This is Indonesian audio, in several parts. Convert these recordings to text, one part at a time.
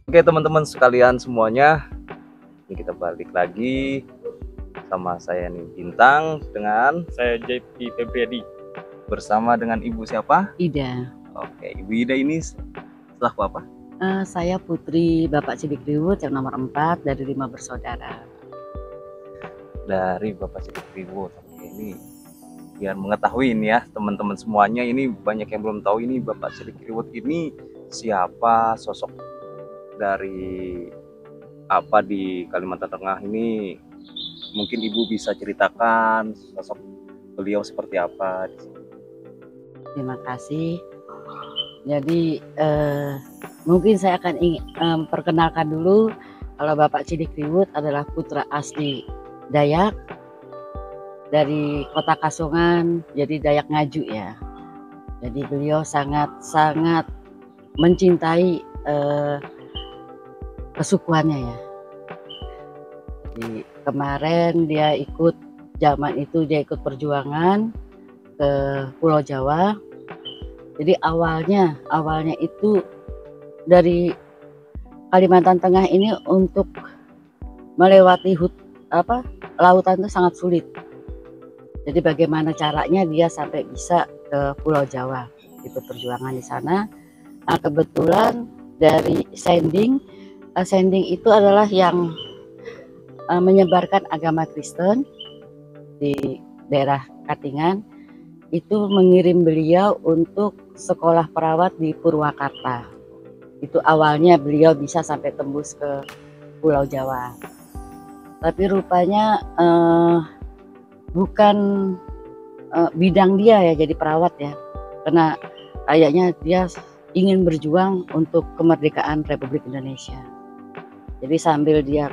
Oke teman-teman sekalian semuanya, ini kita balik lagi sama saya nih Bintang dengan Saya JP Febriadi. bersama dengan Ibu siapa? Ida. Oke, Ibu Ida ini selaku apa? Saya putri Bapak Cilik Riwut yang nomor 4 dari 5 bersaudara. Dari Bapak Cilik Riwut. Oke, ini biar mengetahui ini ya teman-teman semuanya, ini banyak yang belum tahu ini Bapak Cilik Riwut ini siapa, sosok dari apa di Kalimantan Tengah ini. Mungkin Ibu bisa ceritakan sosok beliau seperti apa di sini. Terima kasih. Jadi mungkin saya akan perkenalkan dulu kalau Bapak Cilik Riwut adalah putra asli Dayak dari Kota Kasongan, jadi Dayak Ngaju ya. Jadi beliau sangat mencintai kesukuannya ya. Jadi kemarin dia ikut perjuangan ke Pulau Jawa. Jadi awalnya itu dari Kalimantan Tengah ini untuk melewati lautan itu sangat sulit. Jadi bagaimana caranya dia sampai bisa ke Pulau Jawa, ikut perjuangan di sana. Nah, kebetulan dari sending itu adalah yang menyebarkan agama Kristen di daerah Katingan, itu mengirim beliau untuk sekolah perawat di Purwakarta. Itu awalnya beliau bisa sampai tembus ke Pulau Jawa. Tapi rupanya bukan bidang dia ya jadi perawat ya. Karena kayaknya dia ingin berjuang untuk kemerdekaan Republik Indonesia. Jadi sambil dia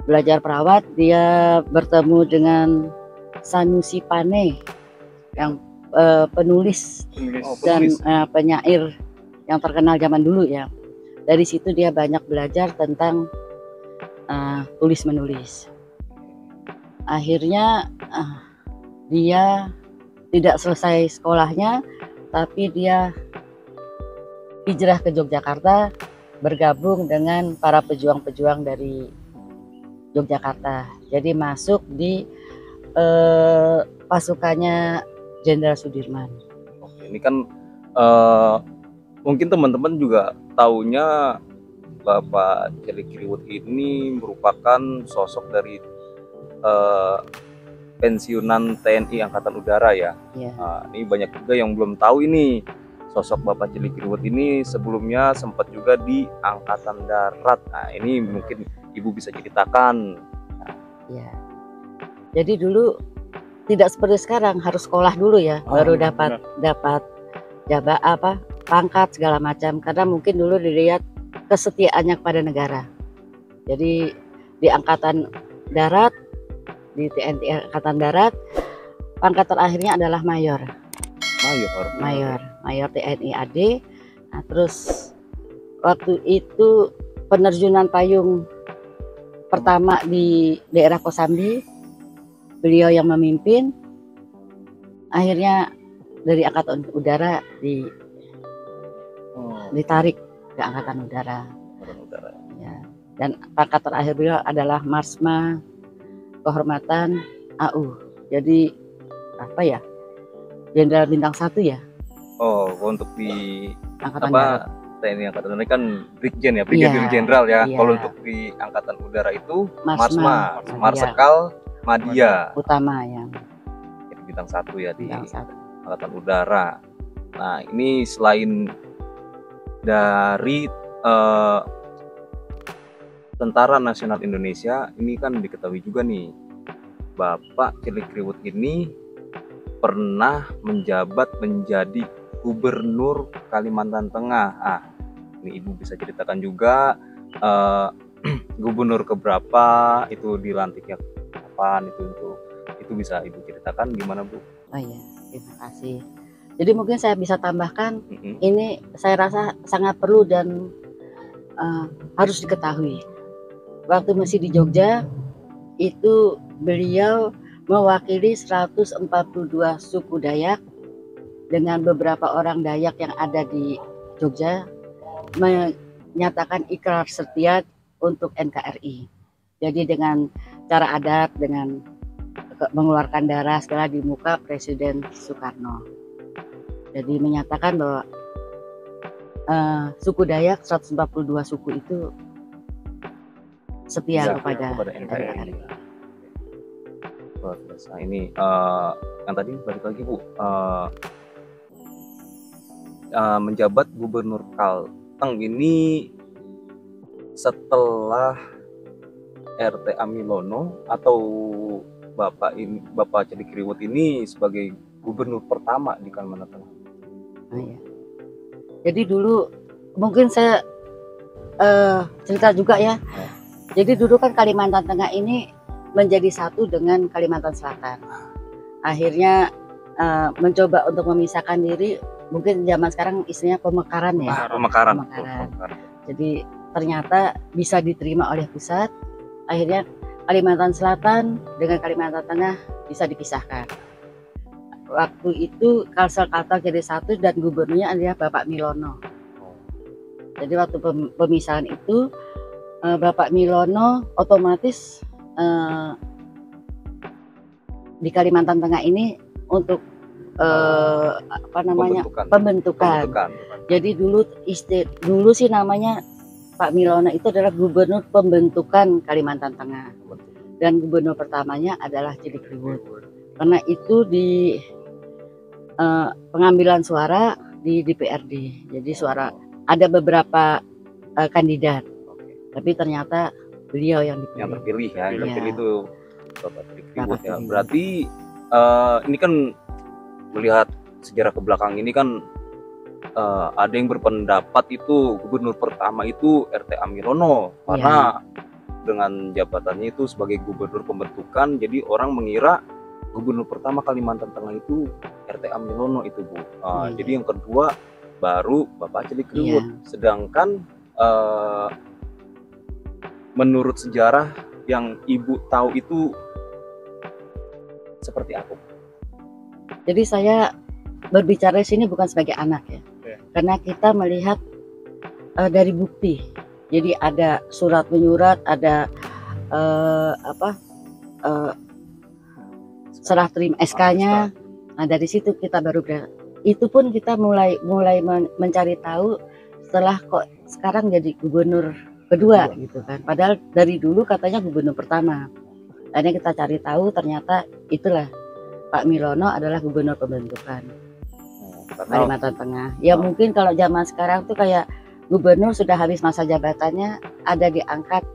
belajar perawat, dia bertemu dengan Sanusi Pane yang penulis dan penyair yang terkenal zaman dulu ya. Dari situ dia banyak belajar tentang tulis menulis. Akhirnya dia tidak selesai sekolahnya, tapi dia hijrah ke Yogyakarta, bergabung dengan para pejuang-pejuang dari Yogyakarta. Jadi masuk di pasukannya Jenderal Sudirman. Oke, ini kan mungkin teman-teman juga taunya Bapak Cilik Riwut ini merupakan sosok dari pensiunan TNI Angkatan Udara ya. Ya. Ini banyak juga yang belum tahu ini sosok Bapak Cilik Riwut ini sebelumnya sempat juga di Angkatan Darat. Nah, ini mungkin Ibu bisa ceritakan. Ya. Jadi dulu tidak seperti sekarang harus sekolah dulu ya, baru dapat pangkat segala macam, karena mungkin dulu dilihat kesetiaannya kepada negara. Jadi di Angkatan Darat, di TNI Angkatan Darat, pangkat terakhirnya adalah mayor TNI AD. Nah, terus waktu itu penerjunan payung pertama di daerah Kosambi, beliau yang memimpin. Akhirnya dari Angkatan Udara ditarik ke Angkatan Udara. Ya. Dan pangkat terakhir beliau adalah Marsma Kehormatan AU. Jadi apa ya? Jenderal bintang 1 ya. Oh, untuk di Angkatan Darat. TNI Angkatan Udara kan Brigjen ya, Brigadir Jenderal ya. Iya. Kalau untuk di Angkatan Udara itu Marsma, Marsikal Madya. Utama ya. Jadi bintang 1 ya di Bintang 1. Angkatan Udara. Nah, ini selain dari Tentara Nasional Indonesia, ini kan diketahui juga nih Bapak Cilik Riwut ini pernah menjabat menjadi Gubernur Kalimantan Tengah. Ini Ibu bisa ceritakan juga gubernur keberapa, itu dilantiknya kapan, itu bisa Ibu ceritakan gimana Bu? Oh iya, terima kasih. Jadi mungkin saya bisa tambahkan, ini saya rasa sangat perlu dan harus diketahui. Waktu masih di Jogja, itu beliau mewakili 142 suku Dayak dengan beberapa orang Dayak yang ada di Jogja menyatakan ikrar setia untuk NKRI. Jadi dengan cara adat, dengan mengeluarkan darah segala di muka Presiden Soekarno. Jadi menyatakan bahwa suku Dayak 142 suku itu setia kepada NKRI. Luar biasa. Ini yang tadi balik lagi Bu, menjabat Gubernur Kalteng ini setelah RT Amilono atau Bapak Cedikriwut ini sebagai gubernur pertama di Kalimantan Tengah? Ya. Jadi dulu mungkin saya cerita juga ya. Jadi dulu kan Kalimantan Tengah ini menjadi satu dengan Kalimantan Selatan. Akhirnya mencoba untuk memisahkan diri. Mungkin zaman sekarang istilahnya pemekaran ya. Pemekaran. Jadi ternyata bisa diterima oleh pusat. Akhirnya Kalimantan Selatan dengan Kalimantan Tengah bisa dipisahkan. Waktu itu Kalsel-Kalteng jadi satu dan gubernurnya adalah Bapak Milono. Jadi waktu pemisahan itu Bapak Milono otomatis di Kalimantan Tengah ini untuk pembentukan. Jadi dulu sih namanya Pak Milono itu adalah gubernur pembentukan Kalimantan Tengah dan gubernur pertamanya adalah Cedikriwut. Karena itu di pengambilan suara di DPRD. Jadi suara ada beberapa kandidat, tapi ternyata beliau yang dipilih. Yang terpilih ya, yang terpilih itu Bapak Cedikriwut ya. Cedikriwut. Berarti ini kan melihat sejarah ke belakang ini kan ada yang berpendapat itu gubernur pertama itu RT Amilono karena dengan jabatannya itu sebagai gubernur pembentukan, jadi orang mengira gubernur pertama Kalimantan Tengah itu RT Amilono itu Bu. Jadi yang kedua baru Bapak Cedikriwut. Sedangkan menurut sejarah yang Ibu tahu itu seperti apa? Jadi saya berbicara di sini bukan sebagai anak ya, karena kita melihat dari bukti. Jadi ada surat menyurat, ada serah terima SK-nya. Nah dari situ kita baru itu pun kita mulai mencari tahu setelah kok sekarang jadi gubernur kedua gitu kan. Padahal dari dulu katanya gubernur pertama. Akhirnya kita cari tahu ternyata itulah Pak Milono adalah gubernur pembentukan Kalimantan Tengah. Ya mungkin kalau zaman sekarang tuh kayak gubernur sudah habis masa jabatannya ada diangkat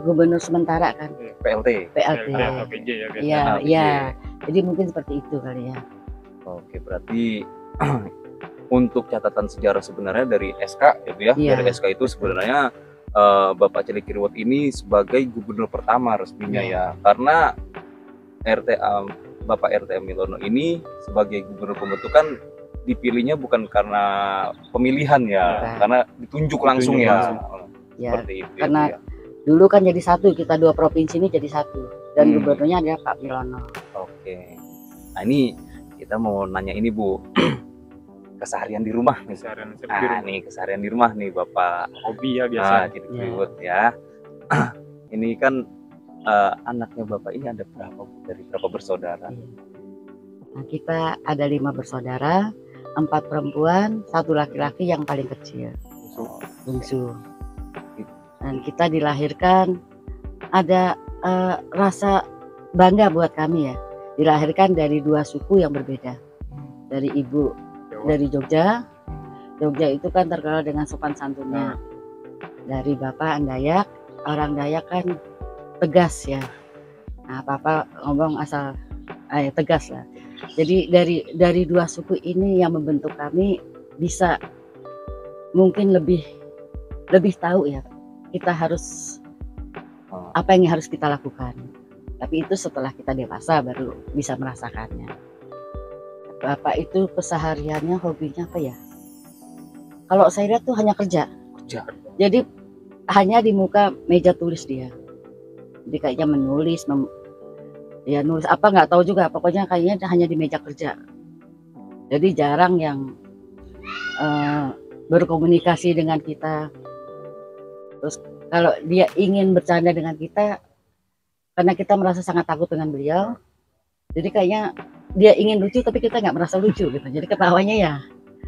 gubernur sementara kan. PLT. PJ Iya, ya. iya. Jadi mungkin seperti itu kali ya. Oke, berarti untuk catatan sejarah sebenarnya dari SK gitu ya. Dari SK itu sebenarnya Bapak Cedikriwut ini sebagai gubernur pertama resminya ya. Karena Bapak RT Amilono ini sebagai gubernur pembentukan dipilihnya bukan karena pemilihan ya, karena ditunjuk langsung ya. Seperti itu. Karena dulu kan jadi satu, kita dua provinsi ini jadi satu dan gubernurnya adalah Pak Milono. Oke. Nah ini kita mau nanya ini Bu, keseharian di rumah nih. Keseharian di rumah nih Bapak. Hobi ya biasa. Cedikriwut ya. Ini kan anaknya Bapak ini ada berapa Bu? Dari berapa bersaudara? Nah, kita ada 5 bersaudara, 4 perempuan, 1 laki-laki yang paling kecil, bungsu. Dan kita dilahirkan ada rasa bangga buat kami ya, dilahirkan dari 2 suku yang berbeda. Dari ibu dari Jogja. Jogja itu kan terkenal dengan sopan santunnya. Dari bapak Dayak, orang Dayak kan tegas ya. Nah, papa ngomong asal tegas lah. Jadi dari 2 suku ini yang membentuk kami bisa mungkin lebih tahu ya kita harus apa yang harus kita lakukan. Tapi itu setelah kita dewasa baru bisa merasakannya. Bapak itu kesehariannya hobinya apa ya? Kalau saya lihat tuh hanya kerja. Jadi hanya di muka meja tulis dia. Jadi kayaknya menulis, nulis apa nggak tahu juga. Pokoknya kayaknya hanya di meja kerja. Jadi jarang yang berkomunikasi dengan kita. Terus kalau dia ingin bercanda dengan kita, karena kita merasa sangat takut dengan beliau, jadi kayaknya dia ingin lucu tapi kita nggak merasa lucu gitu. Jadi ketawanya ya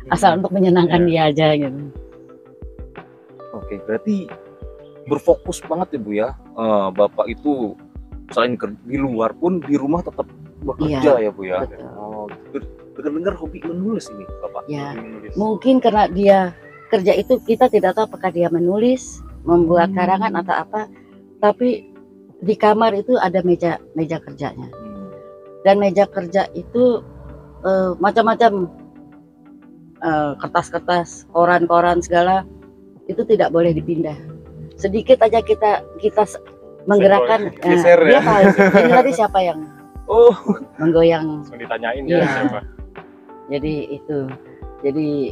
asal untuk menyenangkan dia aja gitu. Oke, berarti berfokus banget ya Bu ya. Bapak itu selain di luar pun di rumah tetap bekerja ya Bu ya. Betul. Oh, dengar hobi menulis ini Bapak. Ya, Menulis. mungkin karena dia kerja itu kita tidak tahu apakah dia menulis, membuat karangan atau apa, tapi di kamar itu ada meja kerjanya. Dan meja kerja itu macam-macam, kertas-kertas, koran-koran segala itu tidak boleh dipindah. Sedikit aja kita menggerakkan, Geser dia ya. tahu ini tadi siapa yang menggoyang. Langsung ditanyain Iya. ya siapa. Jadi itu, jadi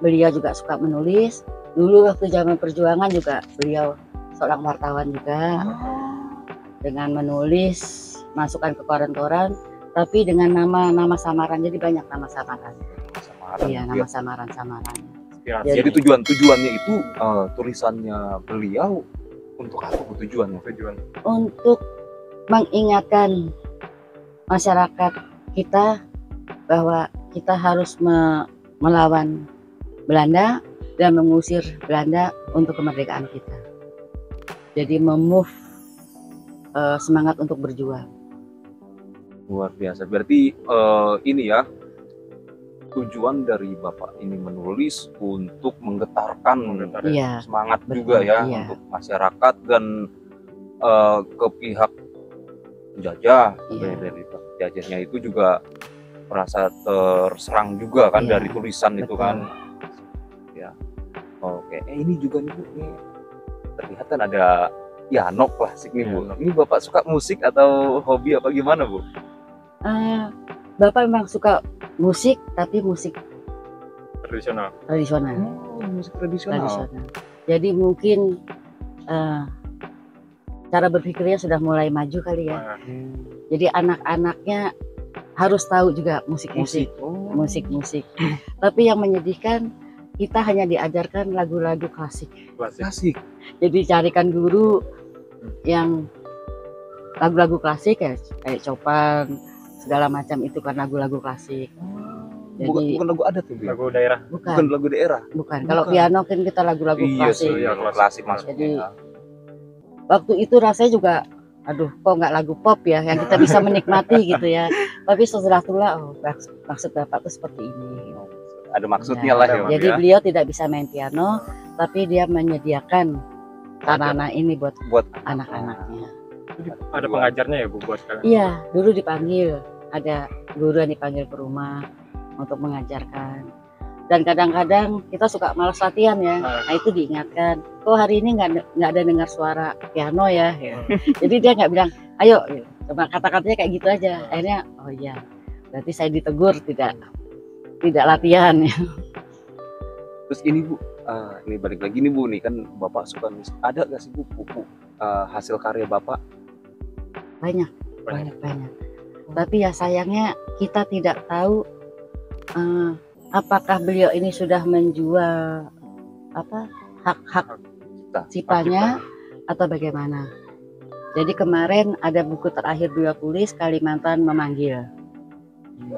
beliau juga suka menulis. Dulu waktu zaman perjuangan juga beliau seorang wartawan juga, dengan menulis masukkan ke koran-koran, tapi dengan nama samaran. Jadi banyak nama samaran. Iya, nama samaran-samaran. Inspirasi. Jadi tujuannya itu tulisannya beliau untuk apa Bu tujuannya? Untuk mengingatkan masyarakat kita bahwa kita harus melawan Belanda dan mengusir Belanda untuk kemerdekaan kita. Jadi memove semangat untuk berjuang. Luar biasa. Berarti ini ya tujuan dari Bapak ini menulis untuk menggetarkan Iya, semangat betul, juga ya iya. untuk masyarakat dan ke pihak penjajah. Iya. Dari penjajahnya itu juga merasa terserang juga kan Iya, dari tulisan itu betul. kan. Ya. Oke. Ini juga nih Bu, nih terlihat kan ada piano klasik nih Bu. Piano. Ini Bapak suka musik atau hobi apa gimana Bu? Bapak memang suka musik, tapi musik Tradisional. tradisional. Musik tradisional. Jadi mungkin cara berpikirnya sudah mulai maju kali ya. Nah, Jadi anak-anaknya harus tahu juga musik-musik. Musik-musik. Tapi yang menyedihkan, kita hanya diajarkan lagu-lagu klasik. klasik. Klasik. Jadi carikan guru yang lagu-lagu klasik ya, kayak Chopin segala macam itu kan lagu-lagu klasik. Jadi Bukan lagu adat tuh, Bu. Lagu daerah. bukan, Bukan lagu daerah. bukan. Kalau bukan. piano kan kita lagu-lagu klasik. Iya, klasik. klasik masuknya. Jadi waktu itu rasanya juga, aduh, kok nggak lagu pop ya yang kita bisa menikmati gitu ya. Tapi setelah itulah, oh, maksud Bapak tuh seperti ini. ada maksudnya Ya, lah ya, Bu, Jadi ya. beliau tidak bisa main piano, tapi dia menyediakan sarana ini buat Buat anak-anaknya. Ada pengajarnya ya Bu buat kalian. Iya, dulu dipanggil, ada guru yang dipanggil ke rumah untuk mengajarkan. Dan kadang-kadang kita suka malas latihan ya, nah itu diingatkan. Oh hari ini nggak ada dengar suara piano ya. Jadi dia nggak bilang, ayo, gitu. Cuma kata-katanya kayak gitu aja. Akhirnya, oh iya, berarti saya ditegur tidak latihan ya. terus ini Bu, ini balik lagi nih Bu, nih kan Bapak suka nulis. Ada gak sih Bu buku hasil karya Bapak? Banyak. Tapi ya sayangnya kita tidak tahu apakah beliau ini sudah menjual hak ciptanya atau bagaimana. Jadi kemarin ada buku terakhir beliau tulis, Kalimantan Memanggil.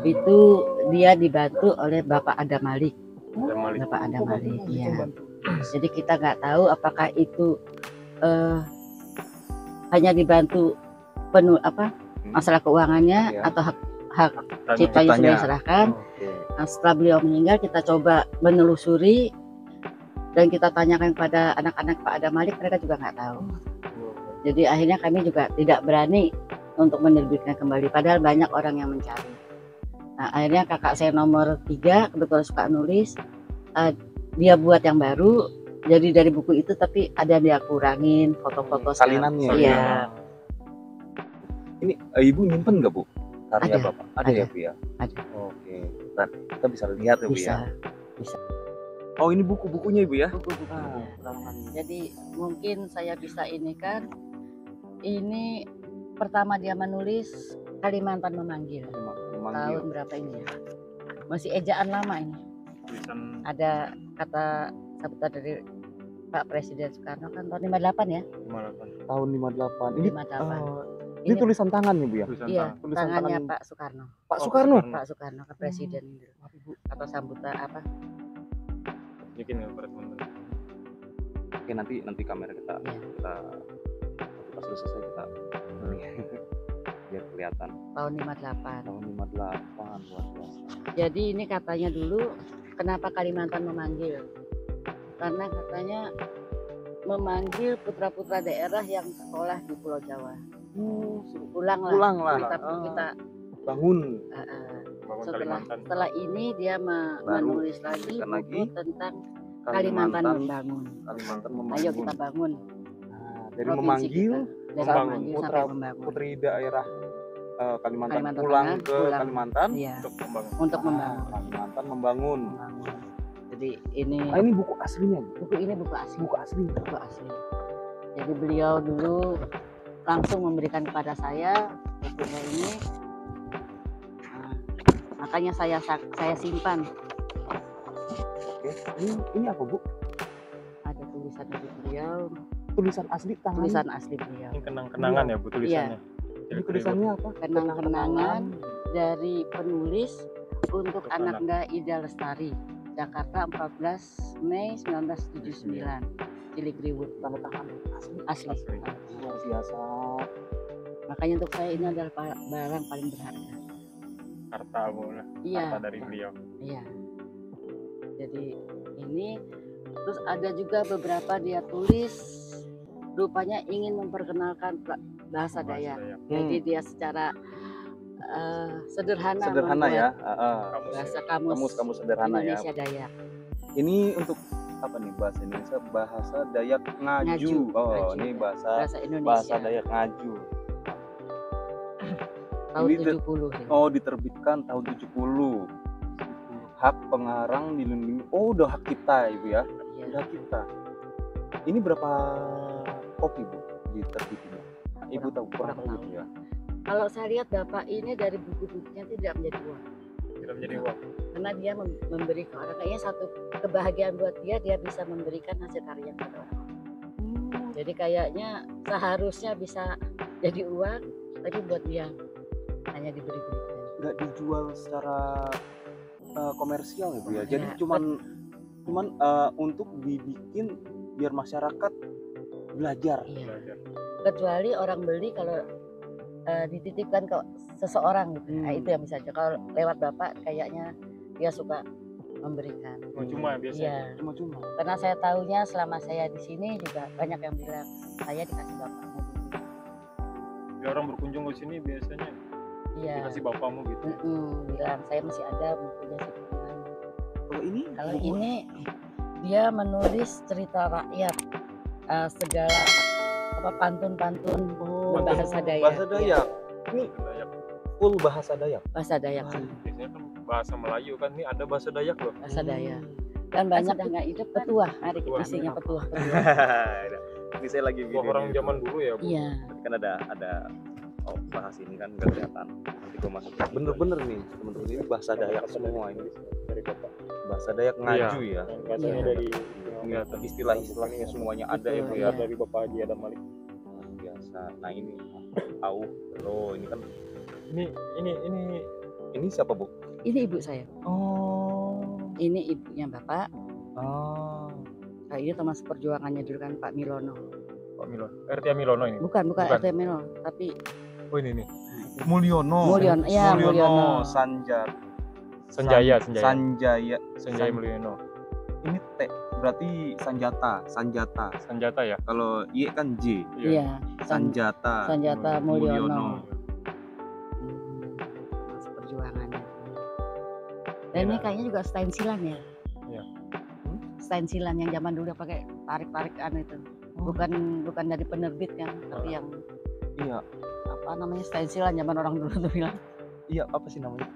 Itu dia dibantu oleh Bapak Adam Malik. Bapak Adam Malik, ya. Jadi kita nggak tahu apakah itu hanya dibantu penuh masalah keuangannya Iya. atau hak ciptanya sudah diserahkan. Nah, setelah beliau meninggal kita coba menelusuri dan kita tanyakan kepada anak-anak Pak Adam Malik, mereka juga nggak tahu. Jadi akhirnya kami juga tidak berani untuk menerbitkan kembali, padahal banyak orang yang mencari. Nah, akhirnya kakak saya nomor 3 kebetulan suka nulis, dia buat yang baru. Jadi dari buku itu tapi ada dia kurangin foto-foto Salinannya. Iya. Ini Ibu nyimpen nggak Bu karya Ada, Bapak? Ada ya Bu ya? ada. Oke. Nah, kita bisa lihat ya Bu ya. Bisa. Oh ini buku-bukunya Ibu ya? Buku-bukunya. Jadi mungkin saya bisa ini kan, ini pertama dia menulis Kalimantan Memanggil. Tahun berapa ini ya? Masih ejaan lama ini. Tulisan Ada kata sambutan dari Pak Presiden Soekarno kan tahun 58 ya. 58. Tahun 58. Ini 58. ini tulisan tangan nih Bu ya? Tulisan Iya, tangan. Tulisan tangannya tangan Pak Soekarno. Pak Oh, Soekarno. Soekarno. Pak Soekarno ke Presiden itu. Atau sambutan apa? Bikin ya para teman-teman. Oke, nanti kamera kita pas sudah selesai kita ini biar kelihatan. Tahun 58. Tahun 58 luar biasa. Jadi ini katanya dulu kenapa Kalimantan memanggil? Karena katanya memanggil putra-putra daerah yang sekolah di Pulau Jawa. Pulanglah. Pulanglah. Kita Bangun. Bangun setelah Kalimantan. setelah ini dia Baru menulis lagi lanjutkan buku lagi. tentang Kalimantan membangun. Kalimantan membangun. Ayo kita bangun. Nah, dari provinsi memanggil kita. Dari membangun. memanggil sampai Putra- membangun. putri daerah Kalimantan, Kalimantan pulang Tengah, ke pulang. Kalimantan Iya, Untuk membangun. untuk Nah, membangun. Kalimantan membangun. Jadi ini Ini buku aslinya, Bu. buku ini buku asli. Buku asli. Buku asli. Jadi beliau dulu langsung memberikan kepada saya bukunya ini. Nah, makanya saya simpan. Oke. Ini apa, Bu? Ada tulisan dari beliau, Tulisan asli tangan. tulisan asli beliau. Ini kenang-kenangan ya Bu tulisannya. Ini tulisannya apa? Kenang-kenangan dari penulis untuk Untuk Anaknya Ida Lestari, Jakarta 14 Mei 1979. Cilikriwut, Tanda tangan asli. asli. Asli. Luar biasa. Makanya untuk saya ini adalah barang paling berharga. Harta boleh. Iya. Harta dari beliau. Iya. Jadi ini terus ada juga beberapa dia tulis rupanya ingin memperkenalkan bahasa Dayak. Jadi dia secara sederhana Sederhana ya. membuat bahasa kamus sederhana ya. Indonesia Dayak. Ini untuk apa nih bahasa Indonesia? Bahasa Dayak Ngaju. Ngaju. Oh, Ngaju, ini ya. bahasa Bahasa Indonesia Dayak Ngaju. tahun ini 70 sih. Oh, diterbitkan tahun 70. Hak pengarang dilindungi. Oh, udah hak kita, Ibu ya. Iya. Udah hak kita. Ini berapa kopi, Bu, diterbitinnya? Ibu tahu kurang tahu gitu ya. Kalau saya lihat Bapak ini dari buku-bukunya tidak menjadi uang. Tidak menjadi uang. Karena dia memberi ke orang, kayaknya satu kebahagiaan buat dia bisa memberikan hasil karya kepada orang. Jadi kayaknya seharusnya bisa jadi uang, tapi buat dia hanya diberi-berikan. Nggak dijual secara komersial ya, Bu ya. Jadi Ya, cuman untuk dibikin biar masyarakat belajar. Iya. Belajar. Kecuali orang beli kalau dititipkan ke seseorang gitu. Nah, itu yang bisa aja. Kalau lewat Bapak kayaknya dia suka memberikan. Cuma-cuma ya biasanya. Iya. Cuma-cuma. Karena saya tahunya selama saya di sini juga banyak yang bilang saya dikasih bapakmu dulu. Ya, orang berkunjung ke sini biasanya Iya. dikasih bapakmu gitu. Bilang saya masih ada bukunya si Tuhan. Kalau ini Kalau ini dia menulis cerita rakyat, segala apa pantun-pantun bahasa Dayak. Bahasa Dayak. Ini Dayak. full bahasa Dayak. Bahasa Dayak sih. Biasanya kan bahasa Melayu kan, ini ada bahasa Dayak loh. Bahasa Dayak. Dan banyak yang nggak hidup petuah. Mari Petuah. isinya petuah. Ini saya lagi Wah, orang zaman dulu ya Bu. Iya. kan ada bahas ini kan nggak kelihatan. Nanti gua masuk. Bener-bener nih teman-teman, ini bahasa Dayak semua ini. Dari bapak. Bahasa Dayak Ngaju ya. Yang bahasanya Iya. dari Istilah-istilahnya semuanya ada ya, Bu ya. Iya. dari Bapak Haji Adam Malik. Luar biasa. Nah, ini tahu lo ini kan Ini siapa, Bu? Ini ibu saya. Oh. Ini ibunya Bapak. Oh. Nah, ini teman seperjuangannya dulu kan Pak Milono. Pak Milono. RT Milono ini. Bukan Bukan. RT Milono, tapi Oh ini nih. Mulyono. Mulyono, iya, Mulyono. Sanjaya. Sanjaya. Mulyono. Ini T berarti Sanjata. Sanjata ya. Kalau Y kan J. iya, Sanjata. Sanjata Mulyono. Mulyono. Teman seperjuangannya. Dan ini Iya. kayaknya juga stensilan ya. Iya. Stensilan yang zaman dulu pakai tarik-tarikan itu. Bukan dari penerbit kan, tapi yang Iya. apa namanya stensilan zaman orang dulu tuh bilang. Iya, apa sih namanya?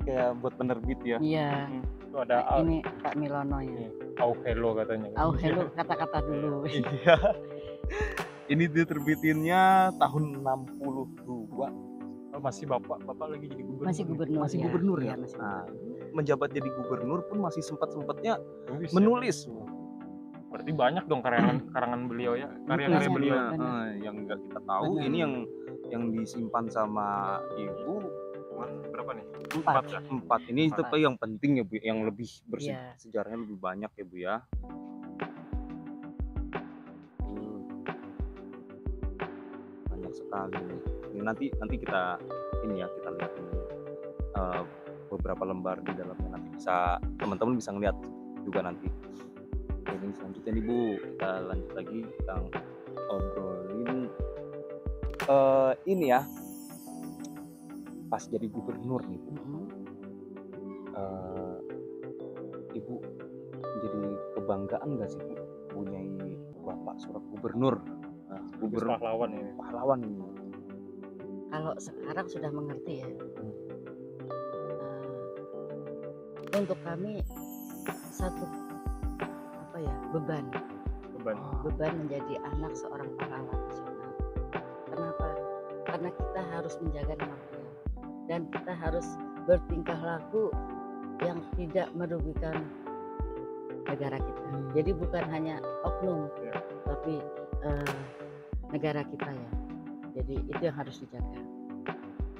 Kayak buat penerbit ya. Iya. Itu ada Nah, ini Pak Milono ya. Ini. Au hello katanya. Oh hello kata-kata dulu. Iya. Ini diterbitinnya tahun 62. Oh, masih bapak lagi jadi gubernur. Masih gubernur. Masih ya. gubernur Iya, ya? masih Nah, gubernur. menjabat jadi gubernur pun masih sempat-sempatnya Tulis ya. menulis. Berarti banyak dong karangan beliau ya, karya-karya Banyak. beliau. Yang nggak kita tahu Benar. ini yang disimpan sama ibu Cuman berapa nih? 4. Ya. 4 ini Empat. tapi yang penting ya Bu, yang lebih Iya. sejarahnya lebih banyak ya Bu ya. Banyak sekali nih. Ini nanti kita ini ya, kita lihat ini beberapa lembar di dalamnya, nanti bisa teman-teman bisa ngeliat juga nanti. Oke, ini selanjutnya nih Bu, kita lanjut lagi, kita obrolin ini ya, pas jadi gubernur nih Bu. Ibu jadi kebanggaan nggak sih Bu punya bapak seorang gubernur? Gubernur Pahlawan ini. pahlawan ini. Kalau sekarang sudah mengerti ya. Untuk kami satu beban menjadi anak seorang pahlawan nasional. Kenapa? Karena kita harus menjaga nama beliau dan kita harus bertingkah laku yang tidak merugikan negara kita. Jadi bukan hanya oknum, tapi negara kita ya. Jadi itu yang harus dijaga.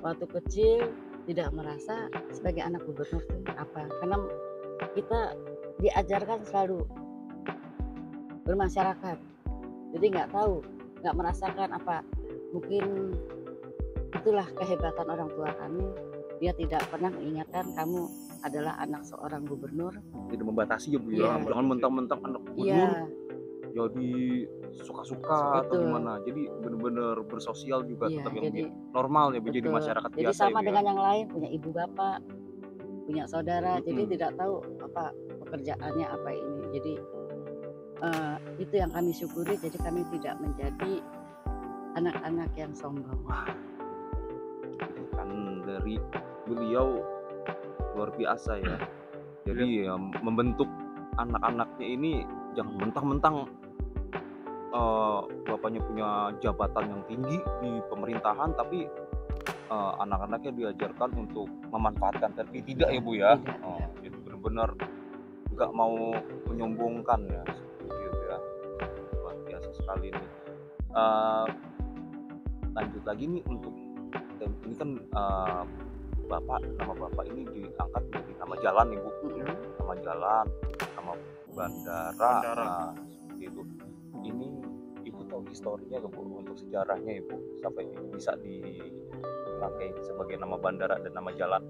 Waktu kecil tidak merasa sebagai anak gubernur itu apa, karena kita diajarkan selalu bermasyarakat, jadi nggak tahu, nggak merasakan apa. Mungkin itulah kehebatan orang tua kami, dia tidak pernah mengingatkan kamu adalah anak seorang gubernur. Tidak membatasi ya Bu ya, Iya. jangan mentang-mentang anak gubernur Iya, jadi suka-suka atau Betul. gimana. Jadi benar-benar bersosial juga, iya. tetap yang Jadi normal ya Bu, jadi betul. masyarakat Jadi biasa sama ya Bu ya. dengan yang lain, punya ibu bapak, punya saudara, jadi Mm-mm. tidak tahu apa pekerjaannya apa ini. Jadi itu yang kami syukuri. Jadi kami tidak menjadi anak-anak yang sombong. Kan dari beliau luar biasa ya. Jadi ya, membentuk anak-anaknya ini jangan mentang-mentang bapaknya punya jabatan yang tinggi di pemerintahan, tapi anak-anaknya diajarkan untuk memanfaatkan, tapi tidak ya Bu ya. Tidak. Jadi benar-benar nggak mau menyombongkan ya, seperti itu ya. Luar biasa sekali nih. Lanjut lagi nih, untuk ini kan nama bapak ini diangkat menjadi nama jalan nih Bu. Nama jalan, nama bandara. Nah, seperti itu. Ini Ibu tahu historinya nggak Bu, untuk sejarahnya Ibu sampai bisa dipakai sebagai nama bandara dan nama jalan?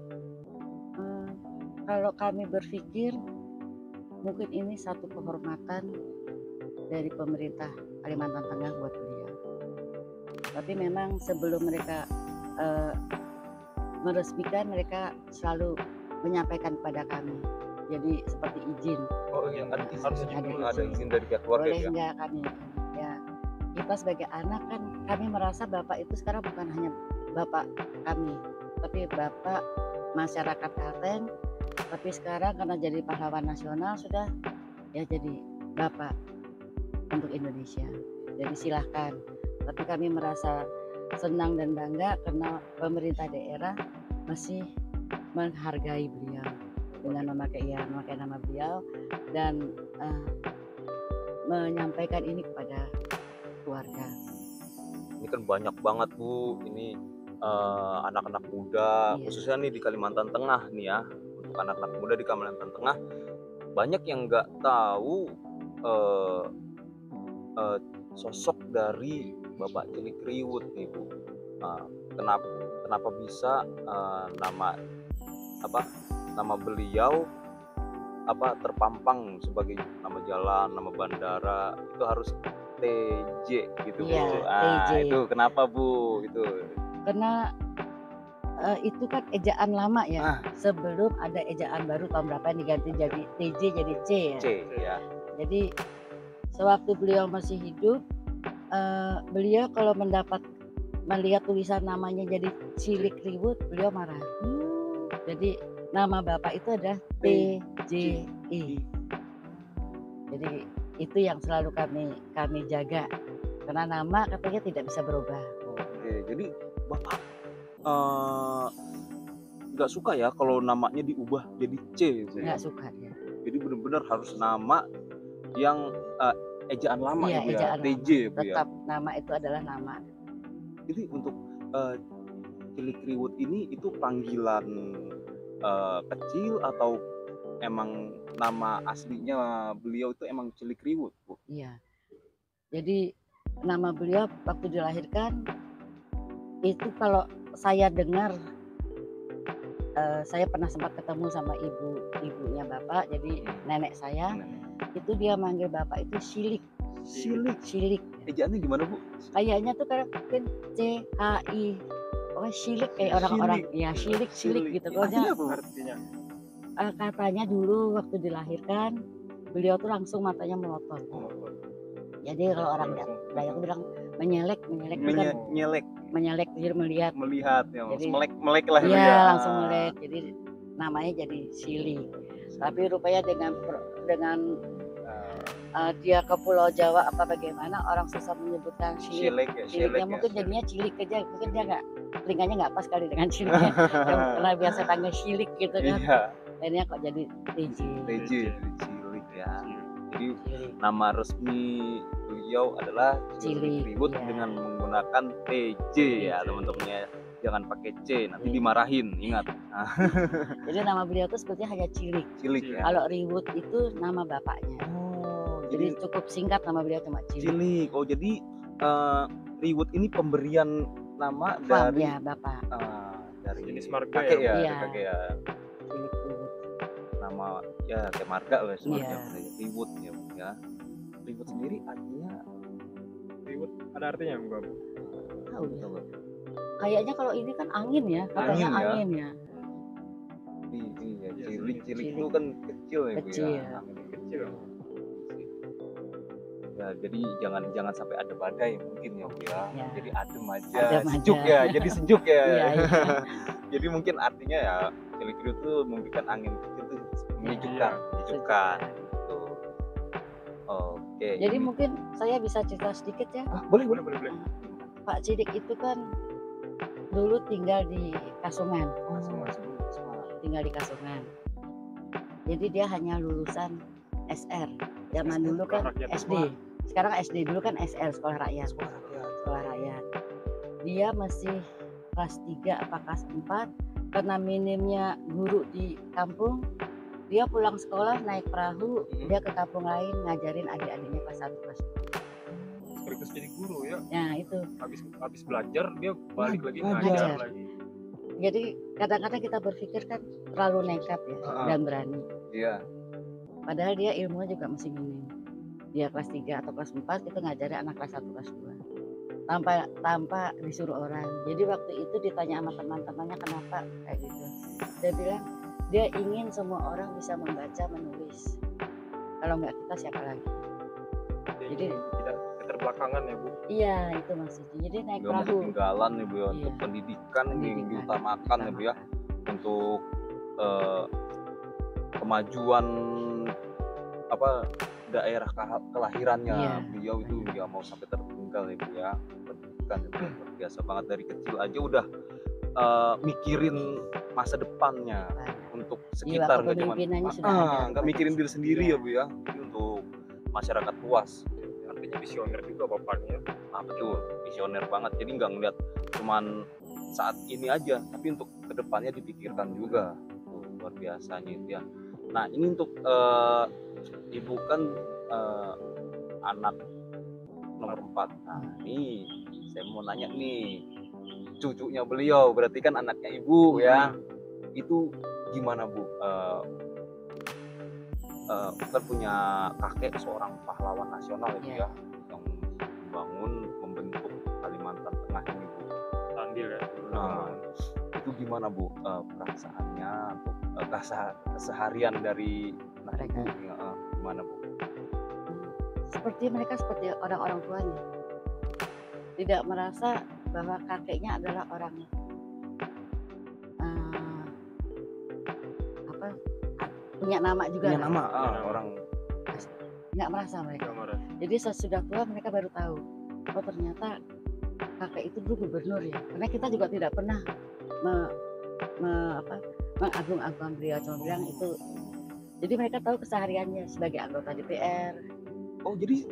Kalau kami berpikir mungkin ini satu kehormatan dari pemerintah Kalimantan Tengah buat beliau. Tapi memang sebelum mereka meresmikan, mereka selalu menyampaikan kepada kami. Jadi seperti izin. Oh iya, harus ada izin dari pihak keluarga Boleh ya. nggak kami? Ya, kita sebagai anak kan kami merasa bapak itu sekarang bukan hanya bapak kami, tapi bapak masyarakat Kalteng. Tapi sekarang karena jadi pahlawan nasional sudah ya jadi bapak untuk Indonesia. Jadi silahkan. Tapi kami merasa senang dan bangga karena pemerintah daerah masih menghargai beliau dengan memakai nama beliau dan menyampaikan ini kepada keluarga. Ini kan banyak banget Bu, ini anak-anak muda, Iya. khususnya nih di Kalimantan Tengah nih ya. Untuk anak-anak muda di Kalimantan Tengah banyak yang nggak tahu sosok dari Bapak Cilik Riwut nih Bu. Kenapa bisa nama beliau terpampang sebagai nama jalan, nama bandara, itu harus TJ gitu Iya, Bu. TJ. Itu kenapa Bu? Itu Karena itu kan ejaan lama ya. Sebelum ada ejaan baru tahun berapa yang diganti jadi TJ jadi C ya. C ya. Jadi sewaktu beliau masih hidup, beliau kalau melihat tulisan namanya jadi Cilik Riwut, beliau marah. Jadi nama bapak itu adalah TJI. Jadi itu yang selalu kami jaga, karena nama katanya tidak bisa berubah. Oke, jadi Bapak nggak suka ya kalau namanya diubah jadi C, Bu. nggak suka dia. Jadi benar-benar harus nama yang ejaan lama Iya, ya Bu ya, ejaan TJ lama. ya Bu ya. Tetap nama itu adalah nama. Jadi untuk Cilik Riwut ini itu panggilan kecil atau emang nama aslinya beliau itu emang Cilik Riwut, Bu? Iya. Jadi nama beliau waktu dilahirkan itu kalau saya dengar, saya pernah sempat ketemu sama ibunya bapak, jadi nenek saya itu dia manggil bapak itu Silik. Silik. Ejaannya gimana Bu? Kayaknya tuh karena mungkin CHI. Oh, Silik kayak orang-orang ya Silik gitu. Pokoknya Artinya apa, Bu? Artinya katanya dulu waktu dilahirkan beliau tuh langsung matanya melotot. Jadi kalau orang Dayak tuh bilang menyelek itu kan Nyelek jadi melihat ya, Jadi- melek lah Iya, ya. langsung melek. Jadi namanya jadi Silik. Tapi rupanya dengan dia ke Pulau Jawa apa bagaimana orang susah menyebutkan Silik. Ciliknya mungkin jadinya Cilik aja. Mungkin dia nggak, telinganya nggak pas kali dengan Ciliknya. Karena biasa panggil Silik gitu kan. Iya, Akhirnya kok jadi TJ. TJ jadi Cilik ya. Jadi Cilik. nama resmi beliau adalah Cilik Cilik, Riwut iya. dengan menggunakan TJ ya teman-teman ya. Jangan pakai C, nanti Iya. dimarahin, ingat. Jadi nama beliau tuh sebetulnya hanya Cilik. Cilik ya. Kalau Riwut itu nama bapaknya. Oh, Jadi cukup singkat nama beliau cuma Cilik. Cilik. Oh, jadi Riwut ini pemberian nama Paham dari ya bapak. dari Jenis marga kakek ya, Bu? ya, Iya. kakek ya. Cilik Riwut. Nama ya kayak marga lah Iya. sebenarnya. Riwut ya, Bu, ya. Riwut sendiri artinya Riwut ada artinya enggak, Bu? Tahu ya. coba. Kayaknya kalau ini kan angin ya, katanya Angin ya. angin ya. Iya, Iya, cilik cilik. itu kan kecil ya, Bu Kecil. ya. Namanya Kecil. Ya, jadi jangan sampai ada badai mungkin ya, Bu ya. Ya. Jadi adem aja, Adem sejuk aja. ya. Jadi sejuk ya. Iya, iya. Jadi mungkin artinya ya Cilik Riwut itu memberikan angin kecil tuh menyejukkan, Iya. menyejukkan gitu. Oke. Jadi ini- mungkin saya bisa cerita sedikit ya. boleh. Boleh. Pak Cilik itu kan dulu tinggal di Kasungan, tinggal di Kasungan. Jadi dia hanya lulusan SR. Zaman dulu kan Sekolah rakyat. SD. Sekarang SD, dulu kan SL, sekolah rakyat. Sekolah rakyat. Dia masih kelas 3 apa kelas 4 karena minimnya guru di kampung. Dia pulang sekolah naik perahu, dia ke kampung lain ngajarin adik-adiknya kelas 1 kelas 2. Sekaligus jadi guru ya. Nah, itu. Habis belajar dia balik lagi Ngajar. ngajar lagi. Jadi kadang-kadang kita berpikir kan terlalu nekat ya dan berani. Iya. Padahal dia ilmunya juga masih minim. Dia kelas 3 atau kelas 4 itu ngajarin anak kelas 1 kelas 2. Tanpa disuruh orang. Jadi waktu itu ditanya sama teman-temannya kenapa kayak gitu. Dia bilang dia ingin semua orang bisa membaca menulis. Kalau nggak kita siapa lagi? Jadi tidak keterbelakangan ya, Bu. Iya itu maksudnya. Jadi naik Nggak mau perahu. ketinggalan ya, Bu ya. Untuk Iya. pendidikan ini yang Pendidikan. diutamakan ya, Bu ya. Untuk kemajuan apa daerah kelahirannya Iya. beliau itu nggak mau sampai tertinggal ya, Bu ya. Pendidikan itu luar biasa banget, dari kecil aja udah mikirin masa depannya untuk Jiwa sekitar, nggak cuma kepemimpinannya sudah ada. nggak mikirin diri sendiri Iya. ya, Bu ya. Jadi untuk masyarakat luas. Artinya visioner juga bapaknya. Betul, visioner banget. Jadi nggak ngeliat cuman saat ini aja, tapi untuk kedepannya dipikirkan juga. Tuh, luar biasanya itu ya. Nah ini untuk ibu kan anak nomor 4. Nah ini saya mau nanya nih, cucunya beliau berarti kan anaknya ibu ya. Itu gimana, Bu? Kan punya kakek seorang pahlawan nasional itu Iya. ya, yang membentuk Kalimantan Tengah ini, Bu. Tandil ya. Nah, itu gimana, Bu, perasaannya untuk keseharian dari anak Mereka. ibu? Gimana, Bu? Seperti mereka seperti orang-orang tuanya. Tidak merasa bahwa kakeknya adalah orang punya nama juga. Punya lah. nama, nama. orang Nggak merasa mereka. Gambaran. Jadi sesudah tua mereka baru tahu, oh ternyata kakek itu dulu gubernur ya. Karena kita juga tidak pernah mengagung-agungkan beliau, cuma bilang itu. Jadi mereka tahu kesehariannya sebagai anggota DPR. Oh jadi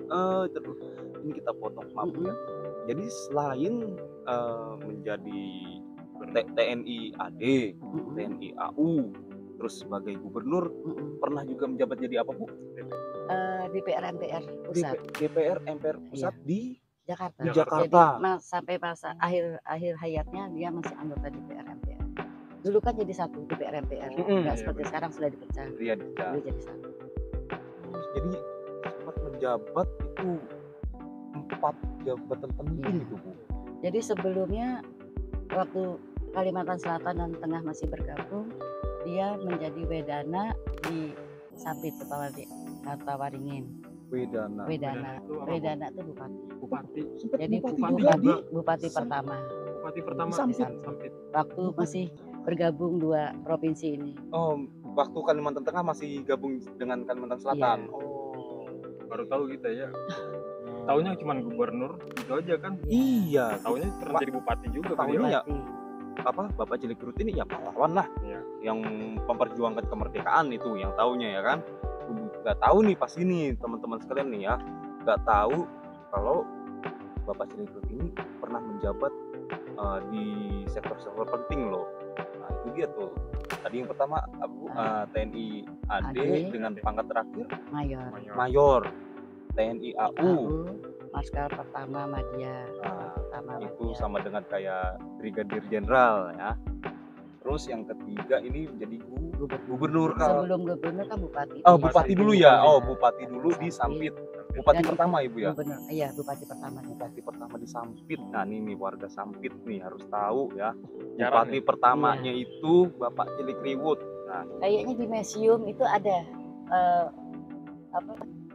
terus ini kita potong maaf ya. Jadi selain menjadi TNI AD, TNI AU, terus sebagai gubernur, pernah juga menjabat jadi apa Bu? DPR MPR pusat DPR MPR pusat di Jakarta. Jakarta. Jadi sampai masa akhir hayatnya dia masih anggota DPR MPR. Dulu kan jadi satu DPR MPR, nggak seperti sekarang sudah dipecah. Iya, Dulu jadi satu. Jadi sempat menjabat itu 4 jabatan penting itu Bu. Jadi sebelumnya waktu Kalimantan Selatan dan Tengah masih bergabung, dia menjadi Wedana di Sampit Tawaringin. Wedana Itu bupati. Bupati. Jadi bupati pertama. Bupati pertama Sampit. Waktu masih bergabung 2 provinsi ini. Oh, waktu Kalimantan Tengah masih gabung dengan Kalimantan Selatan. Iya. Oh, baru tahu kita ya. Taunya cuma gubernur gitu aja kan. Iya. Taunya pernah jadi bupati juga Tahunya beliau. ya apa Bapak Cilik Kirut ini ya pahlawan lah. Iya. Yang memperjuangkan kemerdekaan itu yang taunya ya kan. Nggak tahu nih pas ini teman-teman sekalian nih ya. Nggak tahu kalau Bapak Cilik Kirut ini pernah menjabat di sektor-sektor penting loh. Nah, itu dia tuh. Tadi yang pertama TNI AD dengan pangkat terakhir Mayor. TNI AU Marskal pertama Madya. Itu sama dengan kayak Brigadir Jenderal ya. Terus yang ketiga ini menjadi gubernur. Sebelum gubernur kan bupati. Bupati dulu ya. Bupati dulu di Sampit. Bupati pertama Ibu ya. Iya, bupati pertama. Bupati pertama di Sampit. Nah, ini warga Sampit nih harus tahu ya. Bupati pertamanya itu Bapak Cilik Riwut. Nah, kayaknya di museum itu ada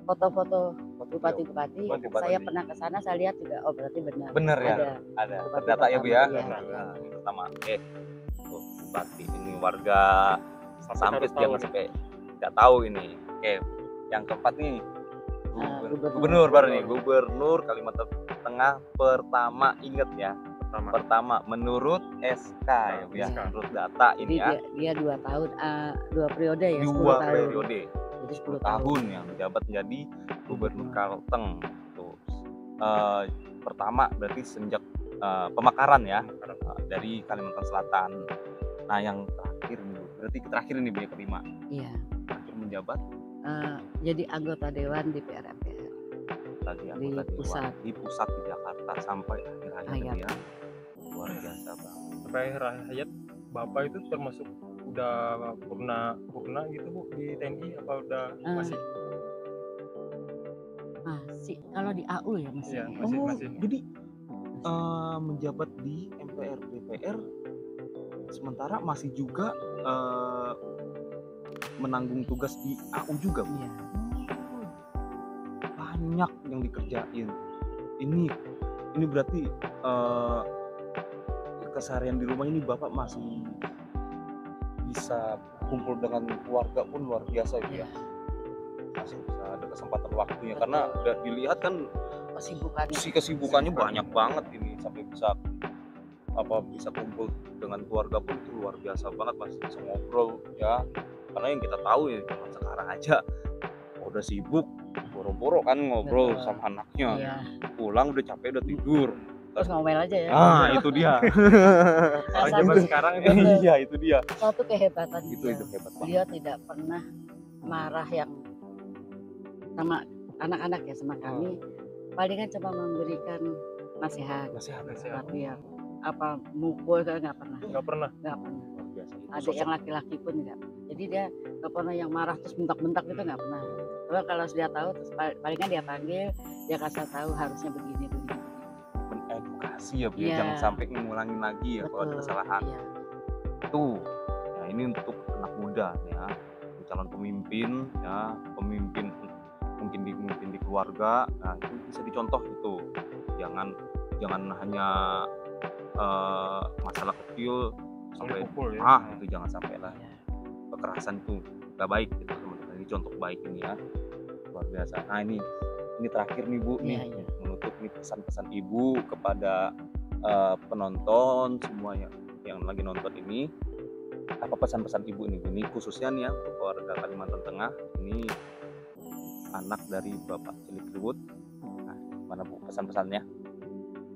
foto-foto bupati-bupati. Saya pernah ke sana, saya lihat juga. Oh, berarti benar. Benar ya. Ada. Terdata ya Bu ya. Nah, pertama. Bupati ini warga Sampit jangan sampai nggak tahu ini. Yang keempat nih gubernur baru nih, gubernur Kalimantan Tengah pertama, inget ya. Pertama menurut SK ya Bu ya. Menurut data ini ya. Dia 2 tahun 2 periode ya, 2 periode. Jadi 10 tahun yang menjabat menjadi gubernur Kalteng. Tuh. Pertama berarti sejak pemekaran ya dari Kalimantan Selatan. Nah, yang terakhir nih, berarti terakhir ini yang kelima. Iya. Terakhir menjabat jadi anggota dewan DPR MPR. Tadi anggota dewan di pusat di Jakarta sampai akhir hayat dia. Luar biasa banget. Sampai akhir hayat Bapak itu termasuk udah purna gitu Bu di TNI apa udah masih? Masih. Kalau di AU ya masih. Iya, masih. Jadi menjabat di MPR DPR sementara masih juga menanggung tugas di AU juga. Iya. Banyak yang dikerjain. Ini berarti keseharian di rumah ini Bapak masih bisa kumpul dengan keluarga pun luar biasa ya. Masih bisa ada kesempatan waktunya. Betul. Karena udah dilihat kan kesibukannya banyak banget ini sampai bisa kumpul dengan keluarga pun itu luar biasa banget, masih bisa ngobrol ya. Karena yang kita tahu ya zaman sekarang aja udah sibuk boro-boro kan ngobrol sama anaknya. Pulang udah capek udah tidur. Terus ngomel aja ya. Itu dia. Zaman sekarang iya itu dia. Satu kehebatan itu hebat banget. Dia tidak pernah marah yang sama anak-anak ya, sama kami. Palingan cuma memberikan nasihat. Tapi ya apa mukul kan nggak pernah. Ada yang laki-laki pun nggak. Jadi dia nggak pernah yang marah terus bentak-bentak gitu, nggak pernah. Kalau sudah tahu terus palingan dia panggil, dia kasih tahu harusnya begini. Edukasi ya Bu, jangan sampai ngulangin lagi ya kalau ada kesalahan. Tuh, nah ini untuk anak muda ya, calon pemimpin ya, pemimpin mungkin di keluarga. Nah itu bisa dicontoh itu. Jangan hanya masalah kecil sampai pukul ya. Itu jangan sampai lah. Kekerasan itu nggak baik gitu teman-teman. Ini contoh baik ini ya, luar biasa. Nah ini terakhir nih Bu, menutup nih pesan-pesan Ibu kepada penonton semuanya yang lagi nonton ini. apa pesan-pesan ibu nih Bu? Ini khususnya nih ya untuk warga Kalimantan Tengah, ini anak dari Bapak Cilik Riwut. Nah, mana Bu pesan-pesannya?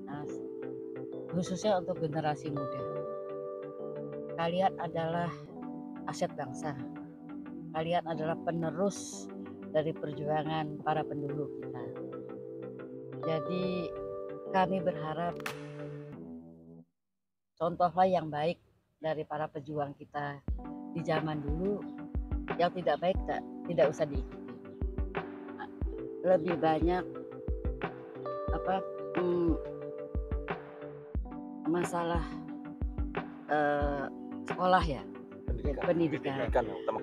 Nah, khususnya untuk generasi muda. Kalian adalah aset bangsa. Kalian adalah penerus dari perjuangan para pendahulu kita. Jadi kami berharap contohlah yang baik dari para pejuang kita di zaman dulu, yang tidak baik tidak usah diikuti. Lebih banyak masalah sekolah ya, pendidikan.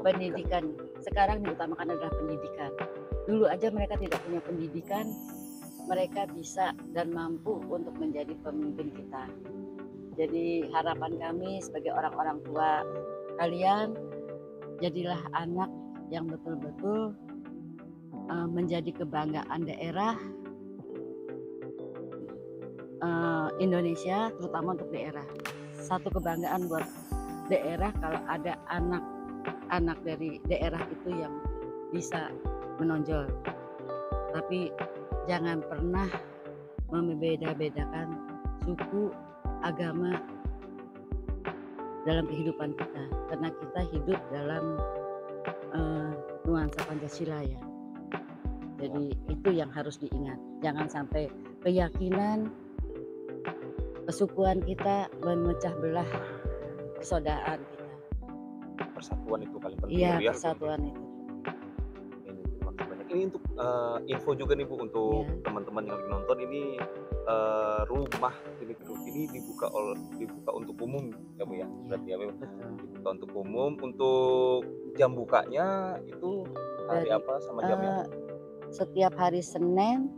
Pendidikan sekarang diutamakan adalah pendidikan. Dulu aja mereka tidak punya pendidikan, mereka bisa dan mampu untuk menjadi pemimpin kita. Jadi harapan kami sebagai orang-orang tua, kalian jadilah anak yang betul-betul menjadi kebanggaan daerah Indonesia, terutama untuk daerah. Satu kebanggaan buat daerah kalau ada anak dari daerah itu yang bisa menonjol. Tapi jangan pernah membeda-bedakan suku, agama dalam kehidupan kita, karena kita hidup dalam nuansa Pancasila ya. Jadi itu yang harus diingat. Jangan sampai keyakinan kesukuan kita memecah belah persaudaraan kita. Persatuan itu paling penting Iya, Bu, ya. persatuan itu. Ini terima kasih banyak. Ini untuk info juga nih Bu untuk Iya. teman-teman yang lagi nonton ini, rumah Cilik Riwut ini dibuka untuk umum ya Bu ya. Berarti ya Bu, Betul. dibuka untuk umum. Untuk jam bukanya itu hari Dari, apa sama jamnya? Setiap hari Senin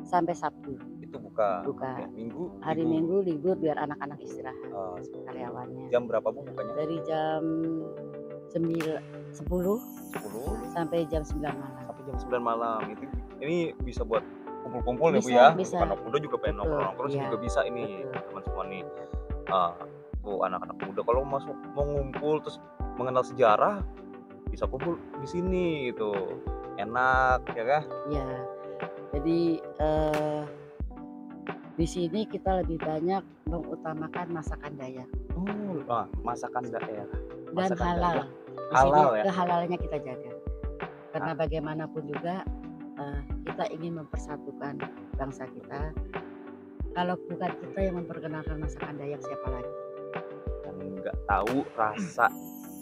sampai Sabtu Itu buka. buka. Ya, Minggu. Hari Minggu libur biar anak-anak istirahat, Seperti itu. karyawannya. Jam berapa Bu bukanya? Dari jam 10 10 sampai jam 9 malam. sampai jam 9 malam. Ini bisa buat kumpul-kumpul ya Bu Bisa, ya. bisa. Untuk anak muda juga pengen Betul, nongkrong iya. juga bisa ini Betul. teman semua nih. Tuh anak-anak muda kalau mau ngumpul terus mengenal sejarah bisa kumpul di sini gitu. Enak ya kan? Ya, jadi di sini kita lebih banyak mengutamakan masakan Dayak Masakan daerah. dan Masakan halal. Dayak. Di Halal sini ya? kehalalnya kita jaga. Karena bagaimanapun juga kita ingin mempersatukan bangsa kita. Kalau bukan kita yang memperkenalkan masakan Dayak, siapa lagi? Yang nggak tahu rasa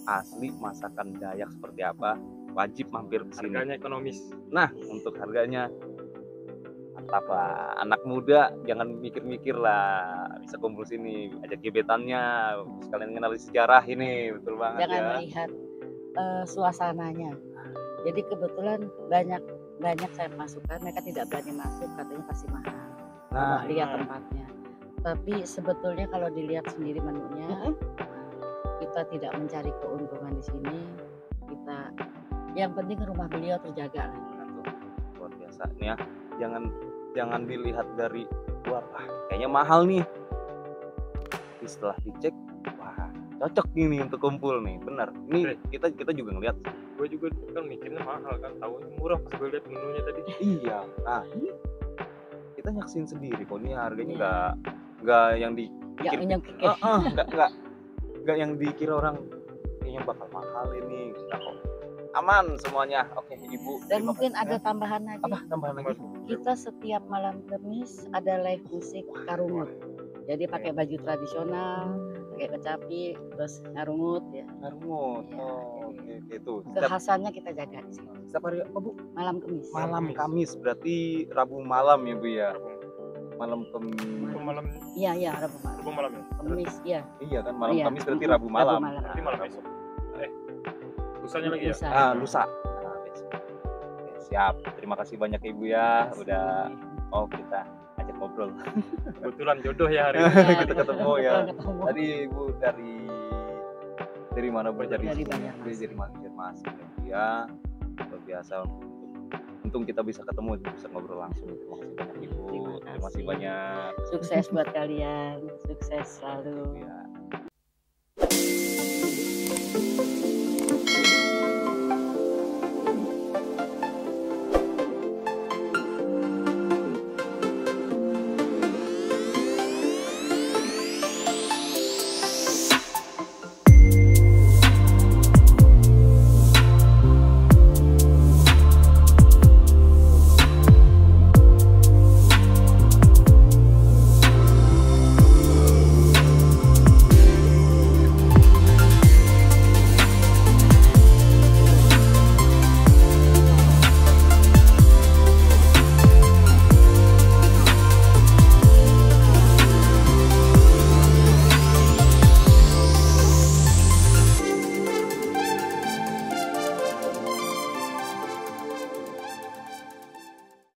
asli masakan Dayak seperti apa, wajib mampir ke sini. Harganya ekonomis. Nah, untuk harganya mantap lah. Anak muda jangan mikir-mikir lah, bisa kumpul sini, ajak gebetannya, sekalian kenal sejarah ini, betul banget Jangan ya. melihat suasananya. Jadi kebetulan banyak saya masukkan, mereka tidak berani masuk, katanya pasti mahal. Nah, Lihat tempatnya. Tapi sebetulnya kalau dilihat sendiri menunya, kita tidak mencari keuntungan di sini. Kita yang penting rumah beliau terjaga lah. tuh, luar biasa nih ya. Jangan dilihat dari luar, kayaknya mahal nih. Tapi setelah dicek, wah cocok ini untuk kumpul nih, benar. Ini kita juga ngelihat. Gue juga kan mikirnya mahal kan, tahunya murah pas gue lihat menunya tadi. Iya. Nah, ini kita nyaksin sendiri kok ini harganya Iya. nggak yang di Yang nggak yang dikira orang kayaknya bakal mahal ini. Nggak kok. Aman semuanya. Oke, Ibu. Dan terima mungkin kasih ada ya. tambahan lagi. Apa tambahan lagi? Kita setiap malam Kamis ada live musik karungut. Jadi pakai baju tradisional, pakai kecapi, terus ngarungut ya. Ngarungut. Iya, Oh, jadi oke itu. Setiap Kekhasannya kita jaga di sini. hari apa Bu? Malam Kamis. Malam Kamis, berarti Rabu malam ya Bu ya. Malam Kamis. Rabu malam, Iya, Rabu malam. Rabu malam ya. Kamis, iya. Iya kan malam Iya. Kamis berarti Mm-mm, Rabu malam. Rabu malam. Berarti malam besok. Lusanya lagi ya. Lusa. Lusa. Nah, besok. Oke, siap. Terima kasih banyak Ibu ya. Udah kita ajak ngobrol. Kebetulan jodoh ya hari Iya, ini. Kita ketemu ya. ketemu. Tadi Ibu dari mana Bu? Dari sini. Banjarmasin. Dari Banjarmasin ya Bu ya. Luar biasa. Untung kita bisa ketemu, bisa ngobrol langsung. Terima kasih banyak Ibu. Terima Terima kasih kasih. banyak. Sukses buat kalian, sukses selalu. Ya.